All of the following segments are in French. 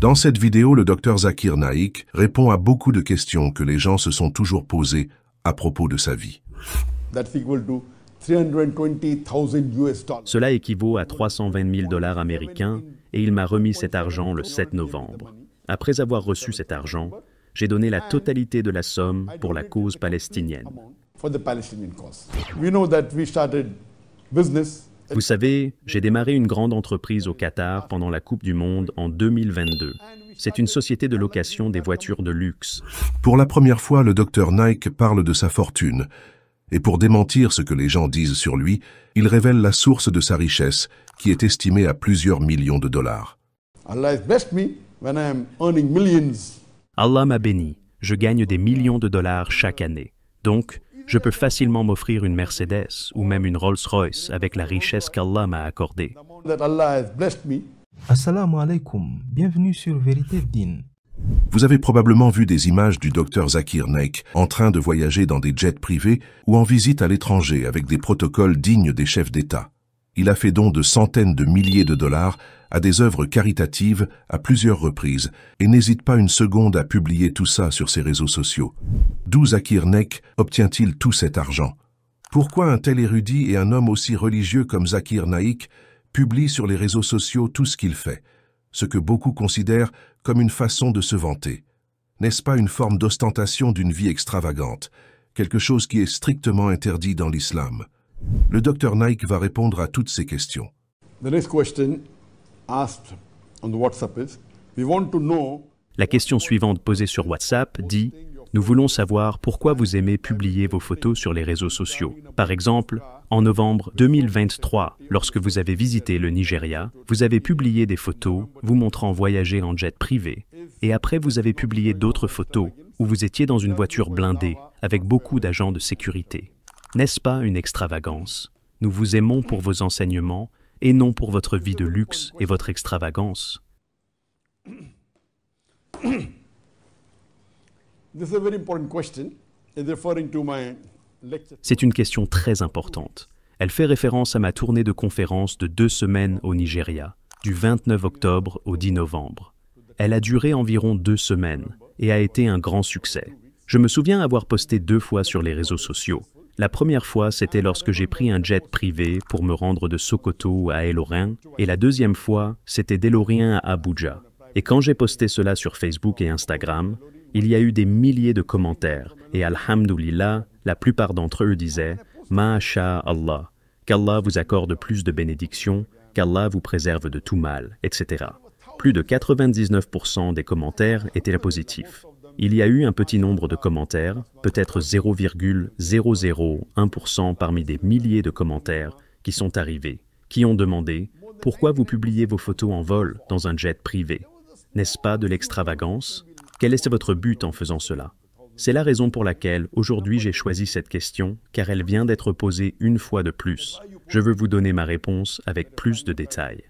Dans cette vidéo, le docteur Zakir Naik répond à beaucoup de questions que les gens se sont toujours posées à propos de sa vie. Cela équivaut à 320 000 $ américains et il m'a remis cet argent le 7 novembre. Après avoir reçu cet argent, j'ai donné la totalité de la somme pour la cause palestinienne. Vous savez, j'ai démarré une grande entreprise au Qatar pendant la Coupe du Monde en 2022. C'est une société de location des voitures de luxe. Pour la première fois, le docteur Naik parle de sa fortune. Et pour démentir ce que les gens disent sur lui, il révèle la source de sa richesse, qui est estimée à plusieurs millions de dollars. Allah m'a béni. Je gagne des millions de dollars chaque année. Donc, je peux facilement m'offrir une Mercedes ou même une Rolls-Royce avec la richesse qu'Allah m'a accordée. Assalamu alaikum, bienvenue sur Vérité Din. Vous avez probablement vu des images du docteur Zakir Naik en train de voyager dans des jets privés ou en visite à l'étranger avec des protocoles dignes des chefs d'État. Il a fait don de centaines de milliers de dollars à des œuvres caritatives à plusieurs reprises et n'hésite pas une seconde à publier tout ça sur ses réseaux sociaux. D'où Zakir Naik obtient-il tout cet argent? Pourquoi un tel érudit et un homme aussi religieux comme Zakir Naik publie sur les réseaux sociaux tout ce qu'il fait, ce que beaucoup considèrent comme une façon de se vanter? N'est-ce pas une forme d'ostentation d'une vie extravagante, quelque chose qui est strictement interdit dans l'islam? Le docteur Naik va répondre à toutes ces questions. La question suivante posée sur WhatsApp dit « Nous voulons savoir pourquoi vous aimez publier vos photos sur les réseaux sociaux. Par exemple, en novembre 2023, lorsque vous avez visité le Nigeria, vous avez publié des photos vous montrant voyager en jet privé. Et après, vous avez publié d'autres photos où vous étiez dans une voiture blindée avec beaucoup d'agents de sécurité. N'est-ce pas une extravagance? Nous vous aimons pour vos enseignements et non pour votre vie de luxe et votre extravagance. » C'est une question très importante. Elle fait référence à ma tournée de conférences de 2 semaines au Nigeria, du 29 octobre au 10 novembre. Elle a duré environ 2 semaines et a été un grand succès. Je me souviens avoir posté 2 fois sur les réseaux sociaux. La première fois, c'était lorsque j'ai pris un jet privé pour me rendre de Sokoto à El-Orient, et la deuxième fois, c'était d'El-Orient à Abuja. Et quand j'ai posté cela sur Facebook et Instagram, il y a eu des milliers de commentaires, et alhamdoulilah, la plupart d'entre eux disaient « Ma'asha Allah », qu'Allah vous accorde plus de bénédictions, qu'Allah vous préserve de tout mal, etc. Plus de 99% des commentaires étaient positifs. Il y a eu un petit nombre de commentaires, peut-être 0,001% parmi des milliers de commentaires qui sont arrivés, qui ont demandé « Pourquoi vous publiez vos photos en vol dans un jet privé? N'est-ce pas de l'extravagance? Quel est votre but en faisant cela ?» C'est la raison pour laquelle aujourd'hui j'ai choisi cette question, car elle vient d'être posée une fois de plus. Je veux vous donner ma réponse avec plus de détails.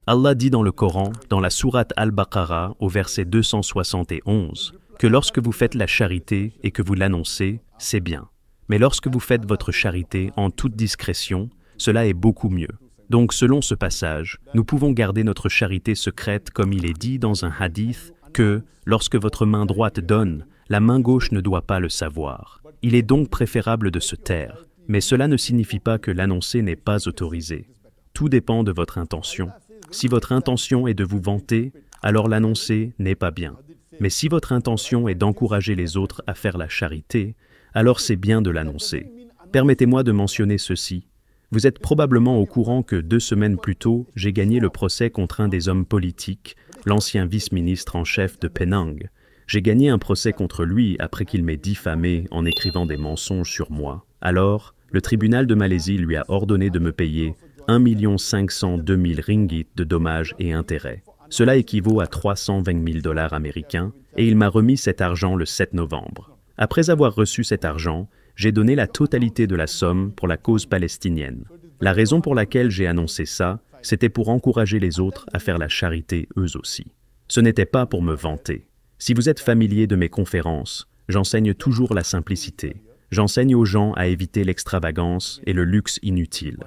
Allah dit dans le Coran, dans la sourate Al-Baqarah, au verset 271, que lorsque vous faites la charité et que vous l'annoncez, c'est bien. Mais lorsque vous faites votre charité en toute discrétion, cela est beaucoup mieux. Donc selon ce passage, nous pouvons garder notre charité secrète comme il est dit dans un hadith que, lorsque votre main droite donne, la main gauche ne doit pas le savoir. Il est donc préférable de se taire, mais cela ne signifie pas que l'annoncer n'est pas autorisé. Tout dépend de votre intention. Si votre intention est de vous vanter, alors l'annoncer n'est pas bien. Mais si votre intention est d'encourager les autres à faire la charité, alors c'est bien de l'annoncer. Permettez-moi de mentionner ceci. Vous êtes probablement au courant que 2 semaines plus tôt, j'ai gagné le procès contre un des hommes politiques, l'ancien vice-ministre en chef de Penang. J'ai gagné un procès contre lui après qu'il m'ait diffamé en écrivant des mensonges sur moi. Alors, le tribunal de Malaisie lui a ordonné de me payer 1 502 000 ringgit de dommages et intérêts. Cela équivaut à 320 000 $ américains et il m'a remis cet argent le 7 novembre. Après avoir reçu cet argent, j'ai donné la totalité de la somme pour la cause palestinienne. La raison pour laquelle j'ai annoncé ça, c'était pour encourager les autres à faire la charité eux aussi. Ce n'était pas pour me vanter. Si vous êtes familier de mes conférences, j'enseigne toujours la simplicité. J'enseigne aux gens à éviter l'extravagance et le luxe inutile.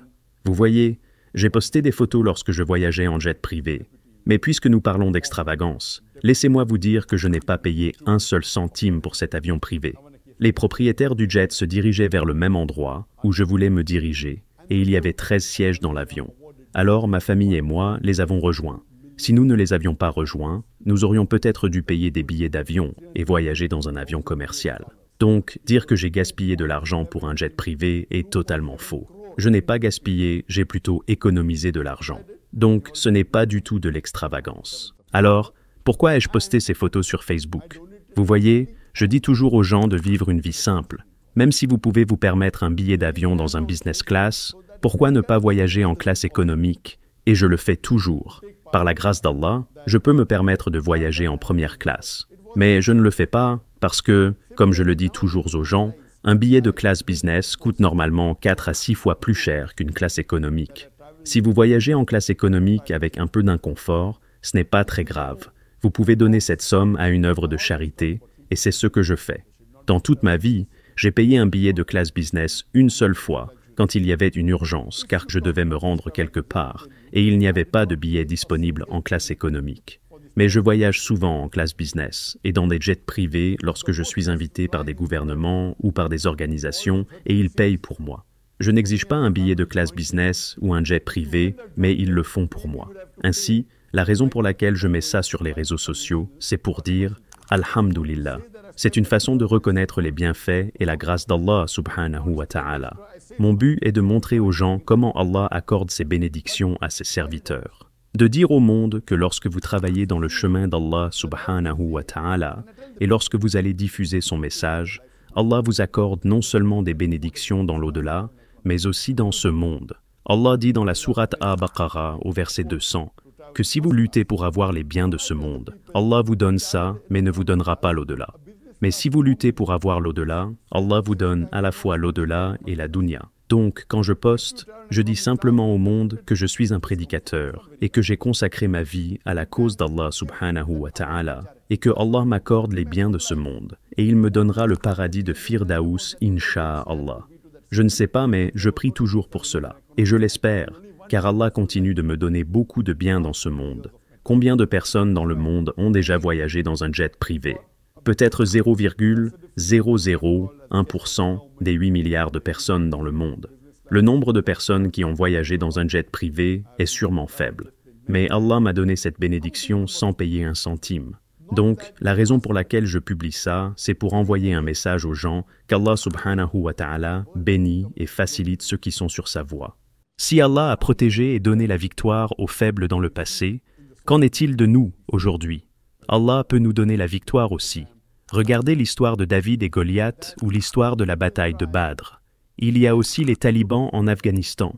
Vous voyez, j'ai posté des photos lorsque je voyageais en jet privé. Mais puisque nous parlons d'extravagance, laissez-moi vous dire que je n'ai pas payé un seul centime pour cet avion privé. Les propriétaires du jet se dirigeaient vers le même endroit où je voulais me diriger, et il y avait 13 sièges dans l'avion. Alors ma famille et moi les avons rejoints. Si nous ne les avions pas rejoints, nous aurions peut-être dû payer des billets d'avion et voyager dans un avion commercial. Donc, dire que j'ai gaspillé de l'argent pour un jet privé est totalement faux. Je n'ai pas gaspillé, j'ai plutôt économisé de l'argent. Donc, ce n'est pas du tout de l'extravagance. Alors, pourquoi ai-je posté ces photos sur Facebook? Vous voyez, je dis toujours aux gens de vivre une vie simple. Même si vous pouvez vous permettre un billet d'avion dans un business class, pourquoi ne pas voyager en classe économique? Et je le fais toujours. Par la grâce d'Allah, je peux me permettre de voyager en première classe. Mais je ne le fais pas parce que, comme je le dis toujours aux gens, un billet de classe business coûte normalement 4 à 6 fois plus cher qu'une classe économique. Si vous voyagez en classe économique avec un peu d'inconfort, ce n'est pas très grave. Vous pouvez donner cette somme à une œuvre de charité, et c'est ce que je fais. Dans toute ma vie, j'ai payé un billet de classe business une seule fois, quand il y avait une urgence, car je devais me rendre quelque part, et il n'y avait pas de billet disponible en classe économique. Mais je voyage souvent en classe business, et dans des jets privés lorsque je suis invité par des gouvernements ou par des organisations, et ils payent pour moi. Je n'exige pas un billet de classe business ou un jet privé, mais ils le font pour moi. Ainsi, la raison pour laquelle je mets ça sur les réseaux sociaux, c'est pour dire « Alhamdulillah ». C'est une façon de reconnaître les bienfaits et la grâce d'Allah subhanahu wa ta'ala. Mon but est de montrer aux gens comment Allah accorde ses bénédictions à ses serviteurs. De dire au monde que lorsque vous travaillez dans le chemin d'Allah subhanahu wa ta'ala et lorsque vous allez diffuser son message, Allah vous accorde non seulement des bénédictions dans l'au-delà, mais aussi dans ce monde. Allah dit dans la sourate Al-Baqarah au verset 200 que si vous luttez pour avoir les biens de ce monde, Allah vous donne ça, mais ne vous donnera pas l'au-delà. Mais si vous luttez pour avoir l'au-delà, Allah vous donne à la fois l'au-delà et la dunya. Donc, quand je poste, je dis simplement au monde que je suis un prédicateur et que j'ai consacré ma vie à la cause d'Allah subhanahu wa ta'ala et que Allah m'accorde les biens de ce monde et il me donnera le paradis de Firdaus, insha'Allah. Je ne sais pas, mais je prie toujours pour cela. Et je l'espère, car Allah continue de me donner beaucoup de biens dans ce monde. Combien de personnes dans le monde ont déjà voyagé dans un jet privé? Peut-être 0,001% des 8 milliards de personnes dans le monde. Le nombre de personnes qui ont voyagé dans un jet privé est sûrement faible. Mais Allah m'a donné cette bénédiction sans payer un centime. Donc, la raison pour laquelle je publie ça, c'est pour envoyer un message aux gens qu'Allah subhanahu wa ta'ala bénit et facilite ceux qui sont sur sa voie. Si Allah a protégé et donné la victoire aux faibles dans le passé, qu'en est-il de nous aujourd'hui? Allah peut nous donner la victoire aussi. Regardez l'histoire de David et Goliath ou l'histoire de la bataille de Badr. Il y a aussi les talibans en Afghanistan.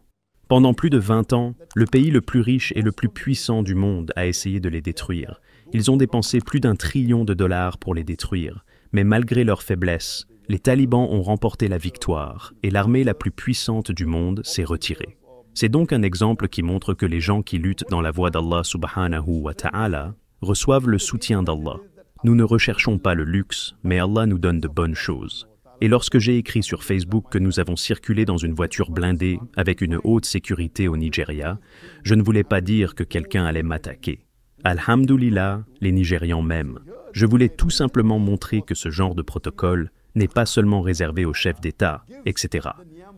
Pendant plus de 20 ans, le pays le plus riche et le plus puissant du monde a essayé de les détruire. Ils ont dépensé plus d'1 trillion de dollars pour les détruire. Mais malgré leur faiblesse, les talibans ont remporté la victoire et l'armée la plus puissante du monde s'est retirée. C'est donc un exemple qui montre que les gens qui luttent dans la voie d'Allah subhanahu wa ta'ala reçoivent le soutien d'Allah. Nous ne recherchons pas le luxe, mais Allah nous donne de bonnes choses. Et lorsque j'ai écrit sur Facebook que nous avons circulé dans une voiture blindée avec une haute sécurité au Nigeria, je ne voulais pas dire que quelqu'un allait m'attaquer. Alhamdulillah, les Nigérians m'aiment. Je voulais tout simplement montrer que ce genre de protocole n'est pas seulement réservé aux chefs d'État, etc.,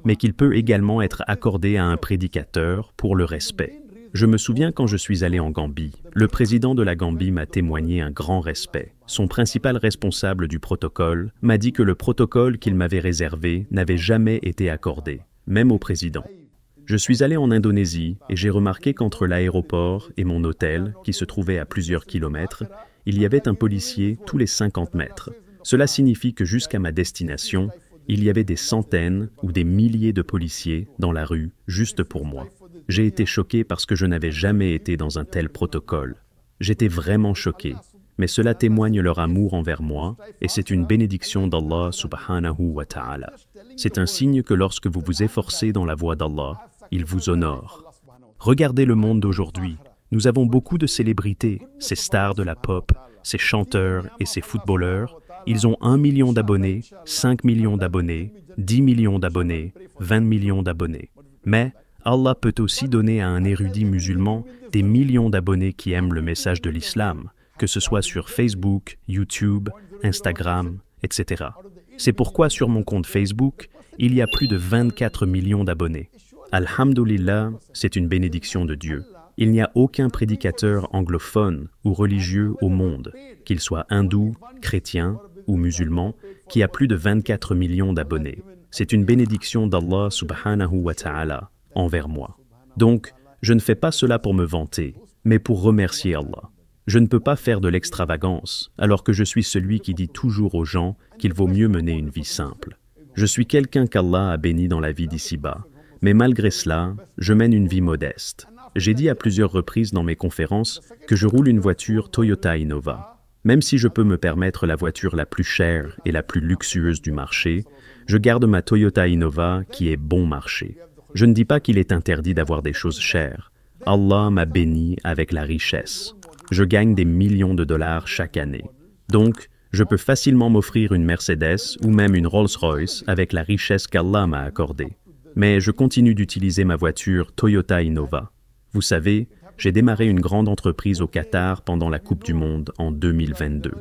mais qu'il peut également être accordé à un prédicateur pour le respect. Je me souviens quand je suis allé en Gambie, le président de la Gambie m'a témoigné un grand respect. Son principal responsable du protocole m'a dit que le protocole qu'il m'avait réservé n'avait jamais été accordé, même au président. Je suis allé en Indonésie et j'ai remarqué qu'entre l'aéroport et mon hôtel, qui se trouvait à plusieurs kilomètres, il y avait un policier tous les 50 mètres. Cela signifie que jusqu'à ma destination, il y avait des centaines ou des milliers de policiers dans la rue juste pour moi. J'ai été choqué parce que je n'avais jamais été dans un tel protocole. J'étais vraiment choqué, mais cela témoigne leur amour envers moi et c'est une bénédiction d'Allah subhanahu wa ta'ala. C'est un signe que lorsque vous vous efforcez dans la voie d'Allah, il vous honore. Regardez le monde d'aujourd'hui. Nous avons beaucoup de célébrités, ces stars de la pop, ces chanteurs et ces footballeurs. Ils ont 1 million d'abonnés, 5 millions d'abonnés, 10 millions d'abonnés, 20 millions d'abonnés. Mais Allah peut aussi donner à un érudit musulman des millions d'abonnés qui aiment le message de l'islam, que ce soit sur Facebook, YouTube, Instagram, etc. C'est pourquoi sur mon compte Facebook, il y a plus de 24 millions d'abonnés. Alhamdulillah, c'est une bénédiction de Dieu. Il n'y a aucun prédicateur anglophone ou religieux au monde, qu'il soit hindou, chrétien ou musulman, qui a plus de 24 millions d'abonnés. C'est une bénédiction d'Allah subhanahu wa ta'ala envers moi. Donc, je ne fais pas cela pour me vanter, mais pour remercier Allah. Je ne peux pas faire de l'extravagance, alors que je suis celui qui dit toujours aux gens qu'il vaut mieux mener une vie simple. Je suis quelqu'un qu'Allah a béni dans la vie d'ici-bas, mais malgré cela, je mène une vie modeste. J'ai dit à plusieurs reprises dans mes conférences que je roule une voiture Toyota Innova. Même si je peux me permettre la voiture la plus chère et la plus luxueuse du marché, je garde ma Toyota Innova qui est bon marché. Je ne dis pas qu'il est interdit d'avoir des choses chères. Allah m'a béni avec la richesse. Je gagne des millions de dollars chaque année. Donc, je peux facilement m'offrir une Mercedes ou même une Rolls-Royce avec la richesse qu'Allah m'a accordée. Mais je continue d'utiliser ma voiture Toyota Innova. Vous savez, j'ai démarré une grande entreprise au Qatar pendant la Coupe du Monde en 2022.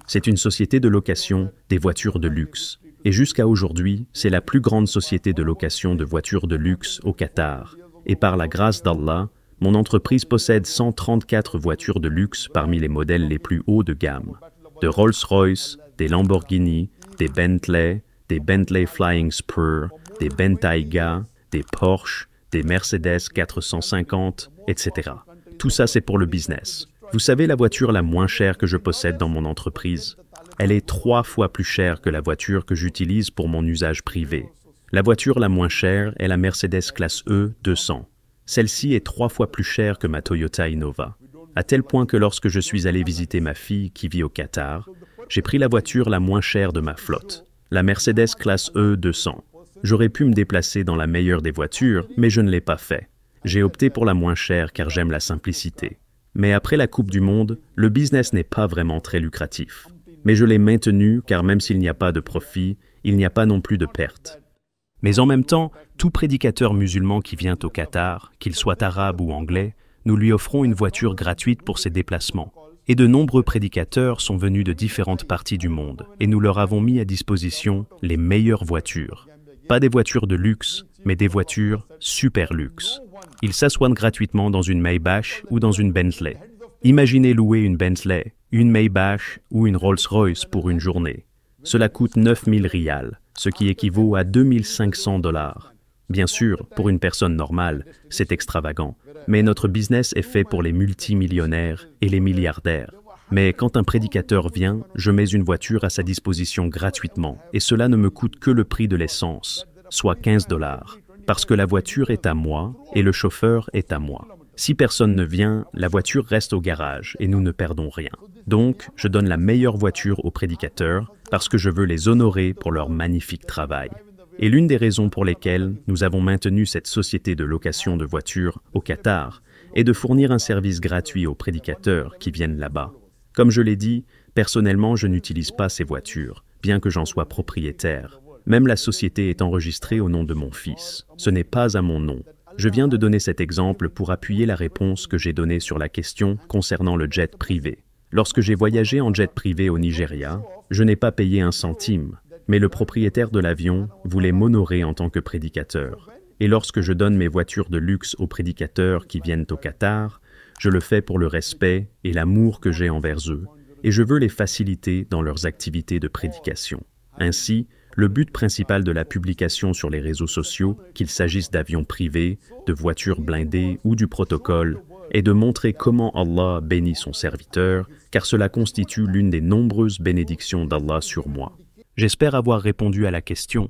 C'est une société de location des voitures de luxe. Et jusqu'à aujourd'hui, c'est la plus grande société de location de voitures de luxe au Qatar. Et par la grâce d'Allah, mon entreprise possède 134 voitures de luxe parmi les modèles les plus hauts de gamme. De Rolls-Royce, des Lamborghini, des Bentley Flying Spur, des Bentayga, des Porsche, des Mercedes 450, etc. Tout ça, c'est pour le business. Vous savez la voiture la moins chère que je possède dans mon entreprise? Elle est 3 fois plus chère que la voiture que j'utilise pour mon usage privé. La voiture la moins chère est la Mercedes classe E 200. Celle-ci est 3 fois plus chère que ma Toyota Innova, à tel point que lorsque je suis allé visiter ma fille qui vit au Qatar, j'ai pris la voiture la moins chère de ma flotte, la Mercedes classe E 200. J'aurais pu me déplacer dans la meilleure des voitures, mais je ne l'ai pas fait. J'ai opté pour la moins chère car j'aime la simplicité. Mais après la Coupe du Monde, le business n'est pas vraiment très lucratif. Mais je l'ai maintenu car même s'il n'y a pas de profit, il n'y a pas non plus de perte. Mais en même temps, tout prédicateur musulman qui vient au Qatar, qu'il soit arabe ou anglais, nous lui offrons une voiture gratuite pour ses déplacements. Et de nombreux prédicateurs sont venus de différentes parties du monde, et nous leur avons mis à disposition les meilleures voitures. Pas des voitures de luxe, mais des voitures super luxe. Ils s'assoient gratuitement dans une Maybach ou dans une Bentley. Imaginez louer une Bentley, une Maybach ou une Rolls-Royce pour une journée. Cela coûte 9000 riyals, ce qui équivaut à 2500 $. Bien sûr, pour une personne normale, c'est extravagant, mais notre business est fait pour les multimillionnaires et les milliardaires. Mais quand un prédicateur vient, je mets une voiture à sa disposition gratuitement, et cela ne me coûte que le prix de l'essence, soit 15 $, parce que la voiture est à moi et le chauffeur est à moi. Si personne ne vient, la voiture reste au garage et nous ne perdons rien. Donc, je donne la meilleure voiture aux prédicateurs parce que je veux les honorer pour leur magnifique travail. Et l'une des raisons pour lesquelles nous avons maintenu cette société de location de voitures au Qatar est de fournir un service gratuit aux prédicateurs qui viennent là-bas. Comme je l'ai dit, personnellement, je n'utilise pas ces voitures, bien que j'en sois propriétaire. Même la société est enregistrée au nom de mon fils. Ce n'est pas à mon nom. Je viens de donner cet exemple pour appuyer la réponse que j'ai donnée sur la question concernant le jet privé. Lorsque j'ai voyagé en jet privé au Nigeria, je n'ai pas payé un centime, mais le propriétaire de l'avion voulait m'honorer en tant que prédicateur. Et lorsque je donne mes voitures de luxe aux prédicateurs qui viennent au Qatar, je le fais pour le respect et l'amour que j'ai envers eux, et je veux les faciliter dans leurs activités de prédication. Ainsi, le but principal de la publication sur les réseaux sociaux, qu'il s'agisse d'avions privés, de voitures blindées ou du protocole, est de montrer comment Allah bénit son serviteur, car cela constitue l'une des nombreuses bénédictions d'Allah sur moi. J'espère avoir répondu à la question.